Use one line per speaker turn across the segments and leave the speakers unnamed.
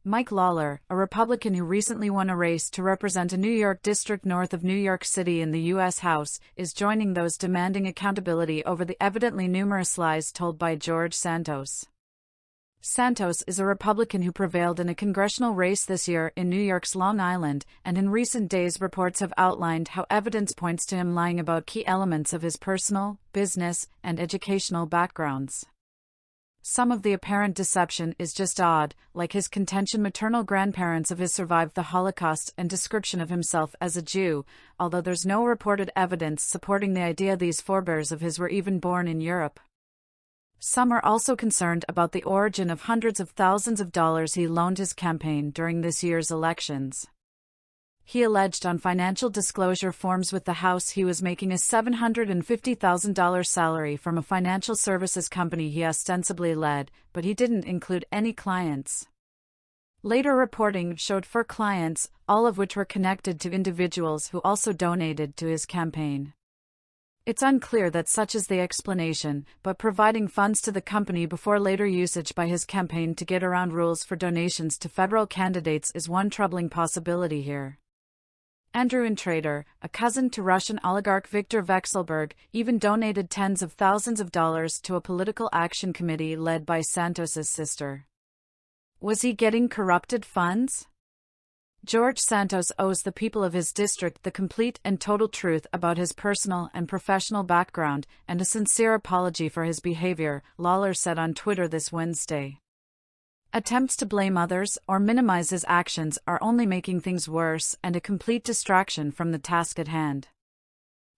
Mike Lawler, a Republican who recently won a race to represent a New York district north of New York City in the U.S. House, is joining those demanding accountability over the evidently numerous lies told by George Santos. Santos is a Republican who prevailed in a congressional race this year in New York's Long Island, and in recent days reports have outlined how evidence points to him lying about key elements of his personal, business, and educational backgrounds. Some of the apparent deception is just odd, like his contention maternal grandparents of his survived the Holocaust and description of himself as a Jew, although there's no reported evidence supporting the idea these forebears of his were even born in Europe. Some are also concerned about the origin of hundreds of thousands of dollars he loaned his campaign during this year's elections. He alleged on financial disclosure forms with the House he was making a $750,000 salary from a financial services company he ostensibly led, but he didn't include any clients. Later reporting showed 4 clients, all of which were connected to individuals who also donated to his campaign. It's unclear that such is the explanation, but providing funds to the company before later usage by his campaign to get around rules for donations to federal candidates is one troubling possibility here. Andrew Intrater, a cousin to Russian oligarch Viktor Vekselberg, even donated tens of thousands of dollars to a political action committee led by Santos's sister. Was he getting corrupted funds? George Santos owes the people of his district the complete and total truth about his personal and professional background and a sincere apology for his behavior, Lawler said on Twitter this Wednesday. Attempts to blame others or minimize his actions are only making things worse and a complete distraction from the task at hand.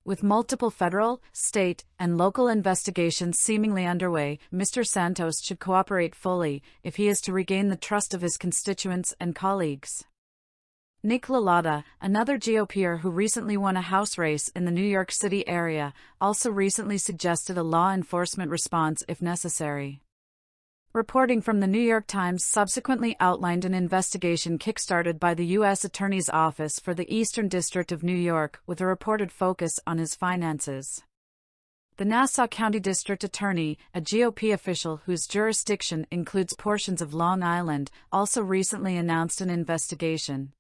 With multiple federal, state, and local investigations seemingly underway, Mr. Santos should cooperate fully if he is to regain the trust of his constituents and colleagues. Nick Lalata, another GOPer who recently won a House race in the New York City area, also recently suggested a law enforcement response if necessary. Reporting from the New York Times subsequently outlined an investigation kickstarted by the U.S. Attorney's Office for the Eastern District of New York with a reported focus on his finances. The Nassau County District Attorney, a GOP official whose jurisdiction includes portions of Long Island, also recently announced an investigation.